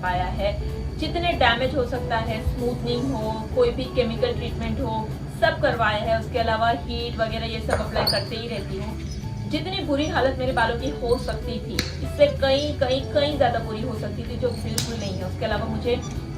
पाया है, जितने डैमेज हो सकता है, स्मूथनिंग हो, कोई भी केमिकल ट्रीटमेंट हो, सब करवाया है। उसके अलावा हीट वगैरह ये सब अप्लाई करते ही रहती हूँ। जितनी बुरी हालत मेरे बालों की हो सकती थी, इससे कहीं ज़्यादा बुरी हो सकती थी, जो बिल्कुल नहीं है। उसके अलावा मुझे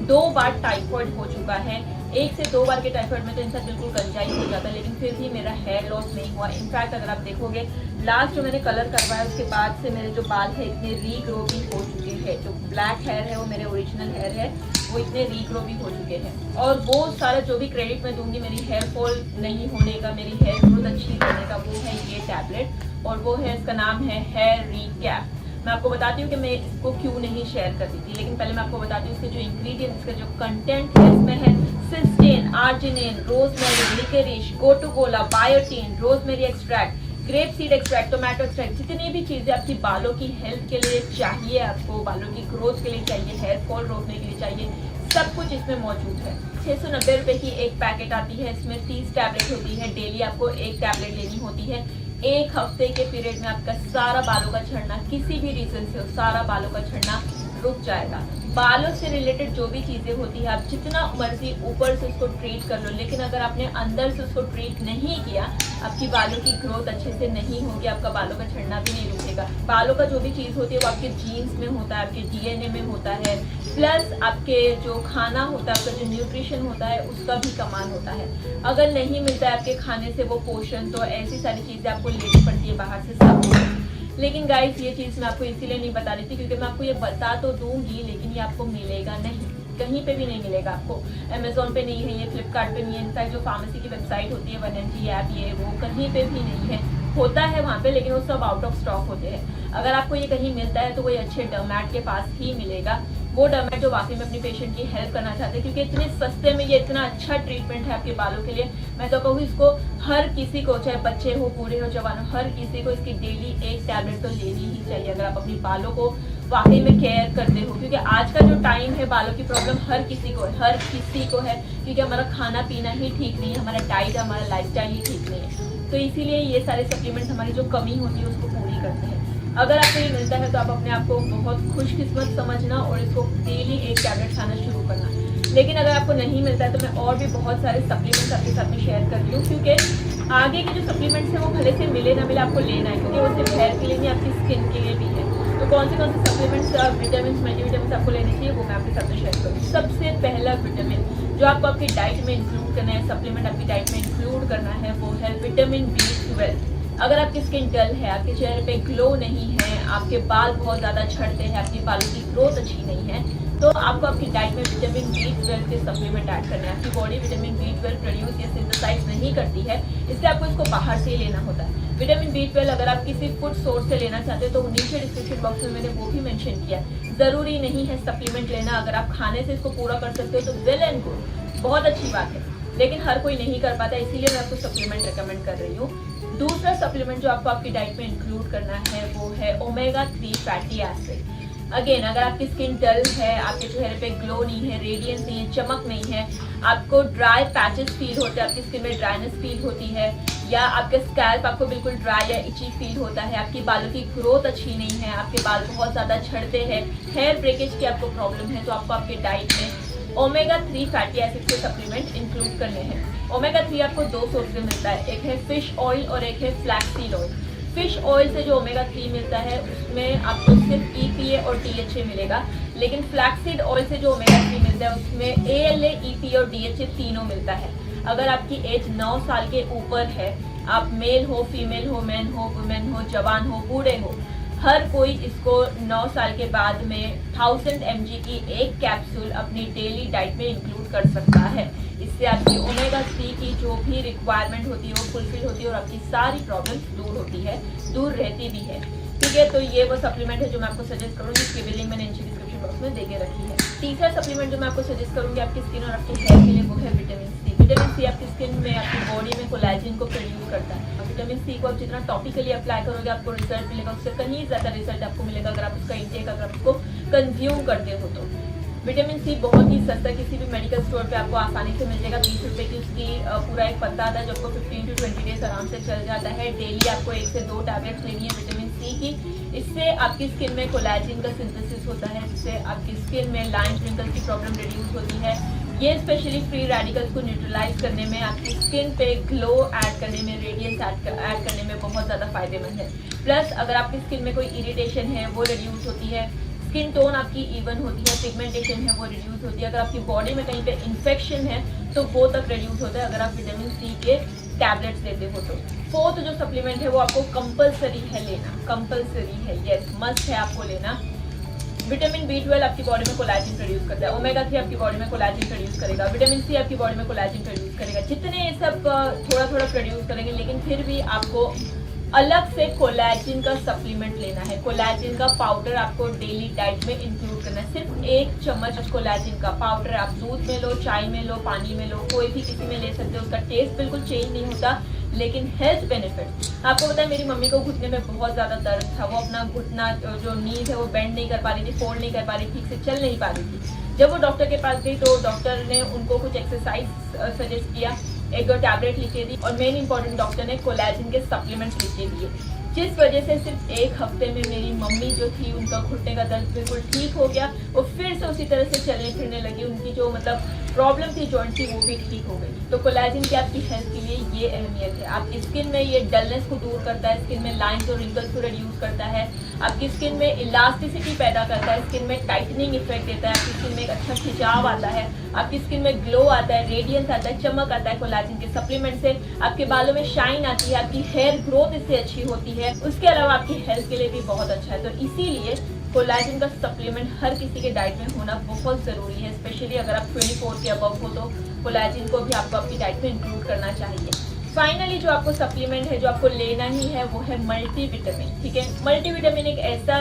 2 बार टाइफॉइड हो चुका है। 1 से 2 बार के टाइफॉइड में तो इंसान बिल्कुल गंजाई हो जाता है, लेकिन फिर भी मेरा हेयर लॉस नहीं हुआ। इनफैक्ट अगर आप देखोगे, लास्ट जो मैंने कलर करवाया उसके बाद से मेरे जो बाल है इतने रीग्रो भी हो चुके हैं। जो ब्लैक हेयर है वो मेरे ओरिजिनल हेयर है, वो इतने रीग्रो भी हो चुके हैं। और वो सारा जो भी क्रेडिट मैं दूंगी मेरी हेयर फॉल नहीं होने का, मेरी हेयर ग्रोथ अच्छी करने का, वो है ये टैबलेट। और वो है, इसका नाम है हेयर रिकैप। मैं आपको बताती हूँ कि मैं इसको क्यों नहीं शेयर करती थी, लेकिन पहले मैं आपको बताती हूँ इसके जो इंग्रेडिएंट्स, इसका जो कंटेंट है, इसमें है cystine, arginine, rosemary, liquorice, gotu kola, biotin, rosemary extract, grape seed extract, tomato extract. जितनी भी चीजें आपकी बालों की हेल्थ के लिए चाहिए, आपको बालों की ग्रोथ के लिए चाहिए, हेयर फॉल रोकने के लिए चाहिए, सब कुछ इसमें मौजूद है। 690 रुपए की एक पैकेट आती है, इसमें 30 टैबलेट होती है। डेली आपको एक टैबलेट लेनी होती है। 1 हफ्ते के पीरियड में आपका सारा बालों का झड़ना, किसी भी रीजन से हो, सारा बालों का झड़ना रुक जाएगा। बालों से रिलेटेड जो भी चीजें होती है, आप जितना मर्जी ऊपर से उसको ट्रीट कर लो, लेकिन अगर आपने अंदर से उसको ट्रीट नहीं किया, आपकी बालों की ग्रोथ अच्छे से नहीं होगी, आपका बालों का झड़ना भी नहीं रुकेगा। बालों का जो भी चीज होती है वो आपके जीन्स में होता है, आपके डीएनए में होता है, प्लस आपके जो खाना होता है, आपका जो न्यूट्रिशन होता है, उसका भी कमाल होता है। अगर नहीं मिलता है आपके खाने से वो पोषण, तो ऐसी सारी चीजें आपको लेनी पड़ती है बाहर से, सब। लेकिन गाइस, ये चीज़ मैं आपको इसीलिए नहीं बता रही थी क्योंकि मैं आपको ये बता तो दूंगी, लेकिन ये आपको मिलेगा नहीं, कहीं पे भी नहीं मिलेगा आपको। अमेजोन पे नहीं है ये, फ्लिपकार्ट पे नहीं है। इनफैक्ट जो फार्मेसी की वेबसाइट होती है 1mg ऐप, ये वो कहीं पे भी नहीं है। होता है वहाँ पे, लेकिन वो सब आउट ऑफ स्टॉक होते हैं। अगर आपको ये कहीं मिलता है तो कोई अच्छे डर्मैट के पास ही मिलेगा, वो डर्मैट जो वाकई में अपनी पेशेंट की हेल्प करना चाहते हैं, क्योंकि इतने सस्ते में ये इतना अच्छा ट्रीटमेंट है आपके बालों के लिए। मैं तो कहूँ इसको हर किसी को, चाहे बच्चे हो, बूढ़े हो, जवान हो, हर किसी को इसकी डेली एक टैबलेट तो लेनी ही चाहिए, अगर आप अपनी बालों को वाकई में केयर करते हो। क्योंकि आज का जो टाइम है, बालों की प्रॉब्लम हर किसी को है, हर किसी को है, क्योंकि हमारा खाना पीना ही ठीक नहीं है, हमारा डाइट, हमारा लाइफस्टाइल ही ठीक नहीं है। तो इसीलिए ये सारे सप्लीमेंट्स हमारी जो कमी होती है उसको पूरी करते हैं। अगर आपको ये मिलता है तो आप अपने आप को बहुत खुशकिस्मत समझना और इसको डेली एक टैबलेट खाना शुरू करना। लेकिन अगर आपको नहीं मिलता है तो मैं और भी बहुत सारे सप्लीमेंट्स आपके साथ में शेयर करती हूँ, क्योंकि आगे के जो सप्लीमेंट्स हैं वो भले से मिले ना मिले, आपको लेना है, क्योंकि वो सिर्फ हेयर के लिए नहीं, आपकी स्किन के लिए भी है। तो कौन से सप्लीमेंट्स, विटामिन, मल्टीविटामिन आपको लेने चाहिए, वो मैं आपके साथ में शेयर करूँ। सबसे पहला विटामिन जो आपको आपकी डाइट में इंक्लूड करना है, सप्लीमेंट आपकी डाइट में इंक्लूड करना है, वो है विटामिन B12। अगर आपकी स्किन डल है, आपके चेहरे पे ग्लो नहीं है, आपके बाल बहुत ज़्यादा झड़ते हैं, आपकी बालों की ग्रोथ अच्छी नहीं है, तो आपको आपकी डाइट में विटामिन B12 के सप्लीमेंट ऐड करना है। आपकी बॉडी विटामिन B12 प्रोड्यूस या सिंथेसाइज नहीं करती है, इसलिए आपको इसको बाहर से ही लेना होता है। विटामिन B12 अगर आप किसी फूड सोर्स से लेना चाहते हो तो नीचे डिस्क्रिप्शन बॉक्स में मैंने वो भी मेंशन किया। ज़रूरी नहीं है सप्लीमेंट लेना, अगर आप खाने से इसको पूरा कर सकते हो तो वेल एंड गुड, बहुत अच्छी बात है। लेकिन हर कोई नहीं कर पाता, इसीलिए मैं आपको सप्लीमेंट रिकमेंड कर रही हूँ। दूसरा सप्लीमेंट जो आपको आपकी डाइट में इंक्लूड करना है वो है ओमेगा 3 फैटी एसिड। अगेन, अगर आपकी स्किन डल है, आपके चेहरे पे ग्लो नहीं है, रेडियंस नहीं है, चमक नहीं है, आपको ड्राई पैचेस फील होते हैं, आपकी स्किन में ड्राइनेस फील होती है, या आपका स्कैल्प आपको बिल्कुल ड्राई या इची फील होता है, आपकी बालों की ग्रोथ अच्छी नहीं है, आपके बाल बहुत ज़्यादा झड़ते हैं, हेयर ब्रेकेज की आपको प्रॉब्लम है, तो आपको आपके डाइट में ओमेगा 3 फैटी एसिड के सप्लीमेंट इंक्लूड करने हैं। ओमेगा 3 आपको 2 सोर्स से मिलता है, एक है फिश ऑयल और एक है फ्लैक्सीड ऑयल। फिश ऑयल से जो ओमेगा 3 मिलता है उसमें आपको सिर्फ EPA और DHA मिलेगा, लेकिन फ्लैक्सीड ऑयल से जो ओमेगा 3 मिलता है उसमें ALA, EPA और DHA तीनों मिलता है। अगर आपकी एज 9 साल के ऊपर है, आप मेल हो, फीमेल हो, मैन हो, वुमेन हो, जवान हो, बूढ़े हो, हर कोई इसको 9 साल के बाद में 1000 mg की एक कैप्सूल अपनी डेली डाइट में इंक्लूड कर सकता है। इससे आपकी ओमेगा 3 की जो भी रिक्वायरमेंट होती है वो फुलफिल होती है और आपकी सारी प्रॉब्लम्स दूर होती है, दूर रहती भी है। ठीक है, तो ये वो सप्लीमेंट है जो मैं आपको सजेस्ट करूँगी, इसकी भी लिंक मैंने नीचे डिस्क्रिप्शन बॉक्स में देके रखी है। तीसरा सप्लीमेंट जो मैं आपको सजेस्ट करूँगी आपकी स्किन और आपके हेयर के लिए, वो है विटामिन C। विटामिन C आपकी स्किन में, आपकी बॉडी में कोलेजन को प्रोड्यूस करता है। विटामिन C को आप जितना टॉपिकली अप्लाई करोगे आपको रिजल्ट मिलेगा, उससे कहीं ज़्यादा रिजल्ट आपको मिलेगा अगर आप उसका इंटेक, अगर आप उसको कंज्यूम करते हो तो। विटामिन सी बहुत ही सस्ता किसी भी मेडिकल स्टोर पे आपको आसानी से मिल जाएगा। 20 रुपए की उसकी पूरा एक पत्ता आता है जो आपको 15 to 20 डेज आराम से चल जाता है। डेली आपको 1 से 2 टैबलेट्स लेनी है विटामिन सी की। इससे आपकी स्किन में कोलेजन का सिंथेसिस होता है, जिससे आपकी स्किन में लाइन रिंकल्स की प्रॉब्लम रिड्यूस होती है। ये स्पेशली फ्री रेडिकल्स को न्यूट्रलाइज करने में, आपकी स्किन पे ग्लो ऐड करने में, रेडियंस ऐड करने में बहुत ज़्यादा फायदेमंद है। प्लस अगर आपकी स्किन में कोई इरिटेशन है वो रिड्यूस होती है, स्किन टोन आपकी इवन होती है, पिगमेंटेशन है वो रिड्यूस होती है। अगर आपकी बॉडी में कहीं पे इन्फेक्शन है तो वो तक रिड्यूस होता है अगर आप विटामिन सी के टैबलेट्स लेते हो तो। फोर्थ जो सप्लीमेंट है वो आपको कंपलसरी है लेना, कंपलसरी है, यस मस्ट है आपको लेना। विटामिन B12 आपकी बॉडी में कोलेजन प्रोड्यूस करता है, ओमेगा 3 आपकी बॉडी में कोलेजन प्रोड्यूस करेगा, विटामिन सी आपकी बॉडी में कोलेजन प्रोड्यूस करेगा। जितने ये सब थोड़ा थोड़ा प्रोड्यूस करेंगे, लेकिन फिर भी आपको अलग से कोलेजन का सप्लीमेंट लेना है। कोलेजन का पाउडर आपको डेली डाइट में इंक्लूड करना है। सिर्फ 1 चम्मच कोलेजन का पाउडर आप दूध में लो, चाय में लो, पानी में लो, कोई भी किसी में ले सकते हो। उसका टेस्ट बिल्कुल चेंज नहीं होता, लेकिन हेल्थ बेनिफिट आपको पता है। मेरी मम्मी को घुटने में बहुत ज़्यादा दर्द था, वो अपना घुटना जो नीज है वो बेंड नहीं कर पा रही थी, फोल्ड नहीं कर पा रही थी, ठीक से चल नहीं पा रही थी। जब वो डॉक्टर के पास गई तो डॉक्टर ने उनको कुछ एक्सरसाइज सजेस्ट किया, एक टैबलेट लिख के दी और मेन इंपॉर्टेंट डॉक्टर ने कोलेजन के सप्लीमेंट्स लिख के दिए, जिस वजह से सिर्फ 1 हफ्ते में मेरी मम्मी जो थी उनका घुटने का दर्द बिल्कुल ठीक हो गया। वो फिर से उसी तरह से चलने फिरने लगी, उनकी जो मतलब प्रॉब्लम थी जॉइंट की वो भी ठीक हो गई। तो कोलेजन की आपकी हेल्थ के लिए ये अहमियत है। आपकी स्किन में ये डलनेस को दूर करता है, स्किन में लाइंस और रिंकल्स को रिड्यूस करता है, आपकी स्किन में इलास्टिसिटी पैदा करता है, स्किन में टाइटनिंग इफेक्ट देता है, आपकी स्किन में एक अच्छा खिंचाव आता है, आपकी स्किन में ग्लो आता है, रेडियंस आता है, चमक आता है। कोलेजन के सप्लीमेंट से आपके बालों में शाइन आती है, आपकी हेयर ग्रोथ इससे अच्छी होती है। उसके अलावा आपकी हेल्थ के लिए भी बहुत अच्छा है। तो इसीलिए कोलेजन का सप्लीमेंट हर किसी के डाइट में होना बहुत ज़रूरी है। स्पेशली अगर आप 24 के अबव हो तो कोलेजन को भी आपको आपकी डाइट में इंक्लूड करना चाहिए। फाइनली जो आपको सप्लीमेंट है जो आपको लेना ही है वो है मल्टीविटामिन। ठीक है, मल्टीविटामिन एक ऐसा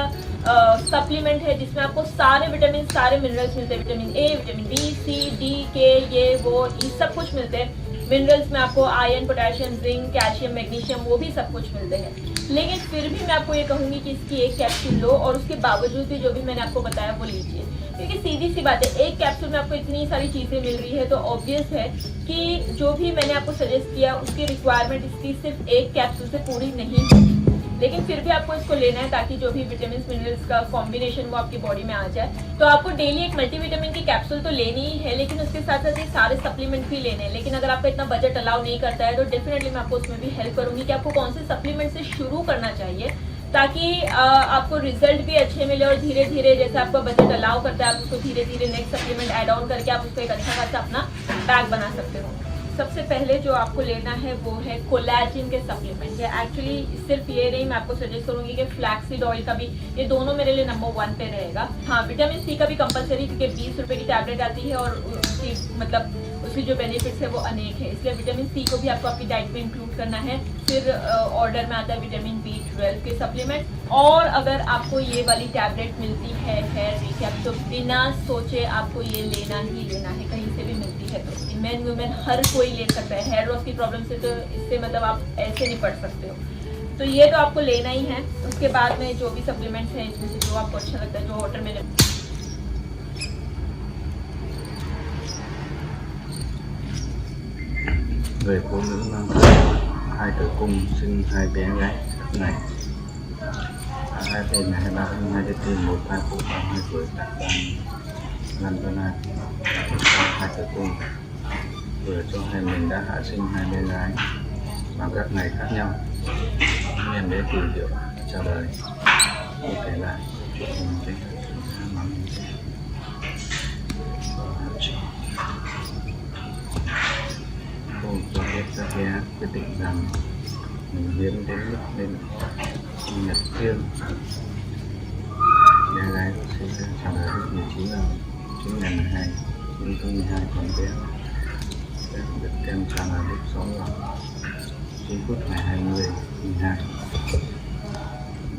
सप्लीमेंट है जिसमें आपको सारे विटामिन, सारे मिनरल्स मिलते हैं। Vitamin A, vitamin B, C, D, K, ये वो ये सब कुछ मिलते हैं। मिनरल्स में आपको iron, potassium, zinc, calcium, magnesium वो भी सब कुछ मिलते हैं। लेकिन फिर भी मैं आपको ये कहूँगी कि इसकी एक कैप्सूल लो और उसके बावजूद भी जो भी मैंने आपको बताया वो लीजिए, क्योंकि सीधी सी बात है, एक कैप्सूल में आपको इतनी सारी चीज़ें मिल रही है तो ऑब्वियस है कि जो भी मैंने आपको सजेस्ट किया उसकी रिक्वायरमेंट इसकी सिर्फ एक कैप्सूल से पूरी नहीं है। लेकिन फिर भी आपको इसको लेना है ताकि जो भी विटामिन मिनरल्स का कॉम्बिनेशन वो आपकी बॉडी में आ जाए। तो आपको डेली एक मल्टीविटामिन की कैप्सूल तो लेनी ही है, लेकिन उसके साथ साथ ये सारे सप्लीमेंट भी लेने हैं। लेकिन अगर आपका इतना बजट अलाउ नहीं करता है तो डेफिनेटली मैं आपको उसमें भी हेल्प करूंगी कि आपको कौन से सप्लीमेंट से शुरू करना चाहिए ताकि आपको रिजल्ट भी अच्छे मिले और धीरे धीरे जैसे आपका बजट अलाउ करता है आप उसको धीरे धीरे नेक्स्ट सप्लीमेंट ऐड ऑन करके आप उसको एक अच्छा खासा अपना बैग बना सकते हो। सबसे पहले जो आपको लेना है वो है कोलेजन के सप्लीमेंट। या एक्चुअली सिर्फ ये नहीं, मैं आपको सजेस्ट करूंगी कि फ्लैक्सीड ऑयल का भी, ये दोनों मेरे लिए नंबर 1 पे रहेगा। हाँ, विटामिन सी का भी कंपलसरी, क्योंकि 20 रुपए की टैबलेट आती है और उसकी मतलब उसकी जो बेनिफिट्स है वो अनेक है, इसलिए विटामिन सी को भी आपको आपकी डाइट में इंक्लूड करना है। फिर ऑर्डर में आता है विटामिन B12 के सप्लीमेंट। और अगर आपको ये वाली टैबलेट मिलती है हेयर रिकैप तो बिना सोचे आपको ये लेना ही लेना है, कहीं से भी मिलती है तो। मेन वुमेन हर कोई ले सकता है, हेयर लॉस की प्रॉब्लम से तो इससे मतलब आप ऐसे निपट सकते हो। तो ये तो आपको लेना ही है। उसके बाद में जो भी सप्लीमेंट्स हैं इसमें से जो आपको अच्छा लगता है, जो ऑर्डर में Người phụ nữ mang thai tử cung sinh 2 bé gái này. Hai bên là 23, 2 tim, 1 thai phụ 32 tuổi tại bang Lantana. 2 tử cung vừa cho hay mình đã hạ sinh 2 bé gái vào các ngày khác nhau. Nhân đế tìm hiểu chào đời. Tôi kể lại chuyện cái Cô biết ra bé quyết định rằng mình biến đến lúc lên sinh nhật riêng. Bé gái sẽ chào đời lúc 19 năm 9 ngày 12 nhưng có 12 còn bé sẽ được kem chào đời lúc 6 giờ 9 phút ngày 20 12.